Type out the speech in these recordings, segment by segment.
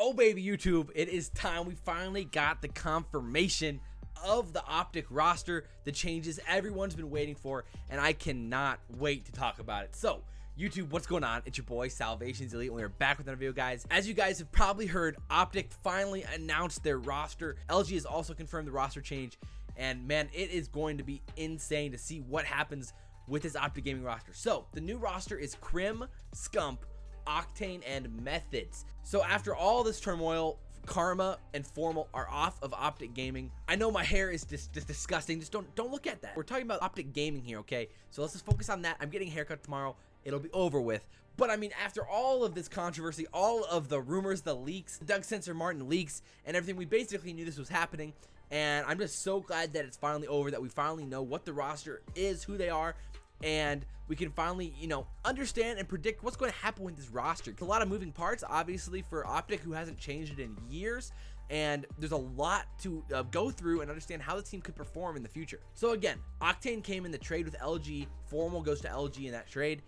Oh baby YouTube, it is time. We finally got the confirmation of the Optic roster, the changes everyone's been waiting for, and I cannot wait to talk about it. So YouTube, what's going on? It's your boy SalvationsElite, and we are back with another video, guys. As you guys have probably heard, Optic finally announced their roster. LG has also confirmed the roster change, and man, it is going to be insane to see what happens with this Optic gaming roster. So the new roster is CRIM, Scump, Octane, and Methodz. So after all this turmoil, Karma and Formal are off of Optic Gaming. I know my hair is just disgusting. Just don't look at that. We're talking about Optic Gaming here, okay? So let's just focus on that. I'm getting a haircut tomorrow. It'll be over with. But I mean, after all of this controversy, all of the rumors, the leaks, Doug Sensor Martin leaks, and everything, we basically knew this was happening. And I'm just so glad that it's finally over, that we finally know what the roster is, who they are, and we can finally, you know, understand and predict what's going to happen with this roster. It's a lot of moving parts, obviously, for Optic, who hasn't changed it in years, and there's a lot to go through and understand how the team could perform in the future. So again, Octane came in the trade with LG, Formal goes to LG in that trade,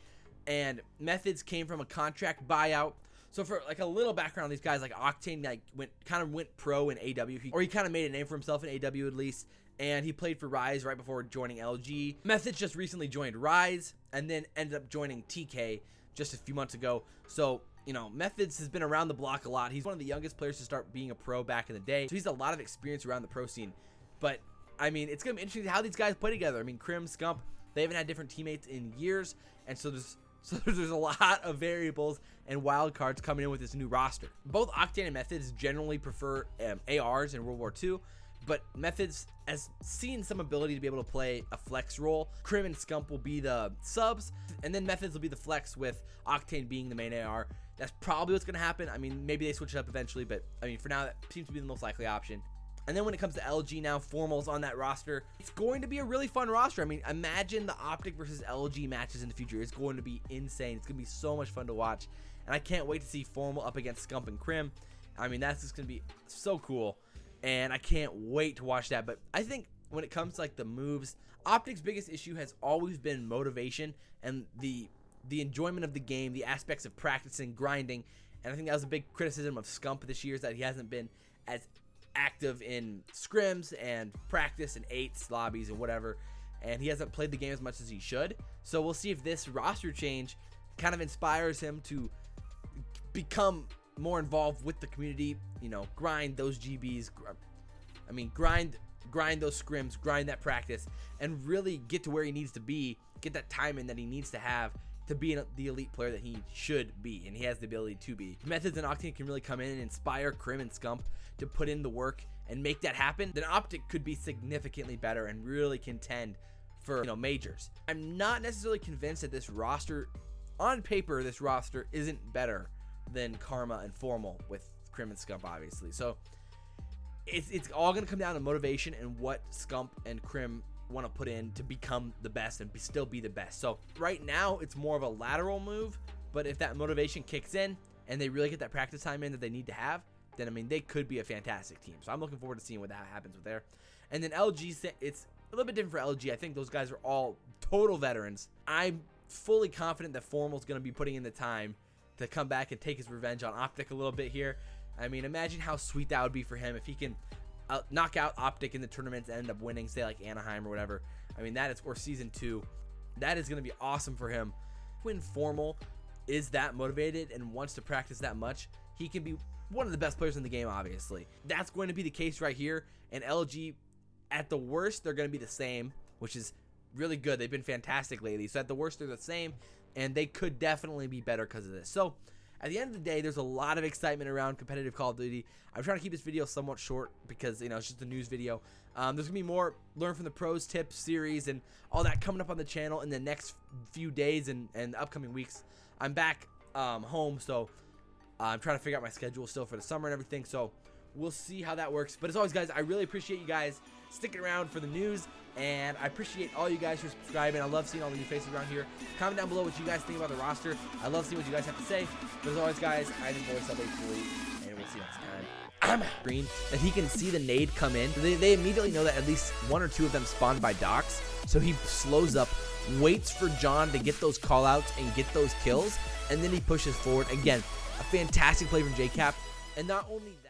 and Methodz came from a contract buyout. So for like a little background on these guys, like Octane kind of went pro in AW, or he kind of made a name for himself in AW at least, and he played for Rise right before joining LG. Methodz just recently joined Rise and then ended up joining TK just a few months ago. So, you know, Methodz has been around the block a lot. He's one of the youngest players to start being a pro back in the day. So he's a lot of experience around the pro scene. But, I mean, it's going to be interesting how these guys play together. I mean, CRIM, Scump, they haven't had different teammates in years. And so there's a lot of variables and wild cards coming in with this new roster. Both Octane and Methodz generally prefer ARs in World War II. But Methodz has seen some ability to be able to play a flex role. CRIM and Scump will be the subs, and then Methodz will be the flex, with Octane being the main AR. That's probably what's going to happen. I mean, maybe they switch it up eventually, but I mean, for now, that seems to be the most likely option. And then when it comes to LG now, Formal's on that roster. It's going to be a really fun roster. I mean, imagine the Optic versus LG matches in the future. It's going to be insane. It's going to be so much fun to watch, and I can't wait to see Formal up against Scump and CRIM. I mean, that's just going to be so cool. And I can't wait to watch that. But I think when it comes to like the moves, Optic's biggest issue has always been motivation and the enjoyment of the game, the aspects of practicing, grinding. And I think that was a big criticism of Scump this year, is that he hasn't been as active in scrims and practice and 8s, lobbies, and whatever. And he hasn't played the game as much as he should. So we'll see if this roster change kind of inspires him to become more involved with the community, you know, grind those GBs, I mean, grind those scrims, grind that practice, and really get to where he needs to be, get that time in that he needs to have to be the elite player that he should be, and he has the ability to be. Methodz and Octane can really come in and inspire CRIM and Scump to put in the work and make that happen. Then Optic could be significantly better and really contend for, you know, majors. I'm not necessarily convinced that this roster, on paper, this roster isn't better than Karma and Formal, with CRIM and Scump, obviously. So it's all going to come down to motivation and what Scump and CRIM want to put in to become the best and still be the best. So right now it's more of a lateral move, but if that motivation kicks in and they really get that practice time in that they need to have, then I mean, they could be a fantastic team. So I'm looking forward to seeing what that happens with there. And then LG, it's a little bit different for LG. I think those guys are all total veterans. I'm fully confident that Formal's going to be putting in the time to come back and take his revenge on Optic a little bit here. I mean, imagine how sweet that would be for him if he can knock out Optic in the tournaments and end up winning, say like Anaheim or whatever. I mean, that is, or Season 2. That is going to be awesome for him. When Formal is that motivated and wants to practice that much, he can be one of the best players in the game, obviously. That's going to be the case right here. And LG, at the worst, they're going to be the same, which is really good. They've been fantastic lately. So at the worst, they're the same, and they could definitely be better because of this. So at the end of the day, there's a lot of excitement around competitive Call of Duty. I'm trying to keep this video somewhat short because, you know, it's just a news video. There's going to be more Learn from the Pros tips series and all that coming up on the channel in the next few days and upcoming weeks. I'm back home, so I'm trying to figure out my schedule still for the summer and everything. So we'll see how that works. But as always, guys, I really appreciate you guys sticking around for the news, and I appreciate all you guys for subscribing. I love seeing all the new faces around here. Comment down below what you guys think about the roster. I love seeing what you guys have to say. But as always, guys, I'm your boy SalvationsElite, and we'll see you next time. I'm green that he can see the nade come in. They immediately know that at least one or two of them spawned by docks, so he slows up, waits for John to get those callouts and get those kills, and then he pushes forward. Again, a fantastic play from Jkap. And not only that,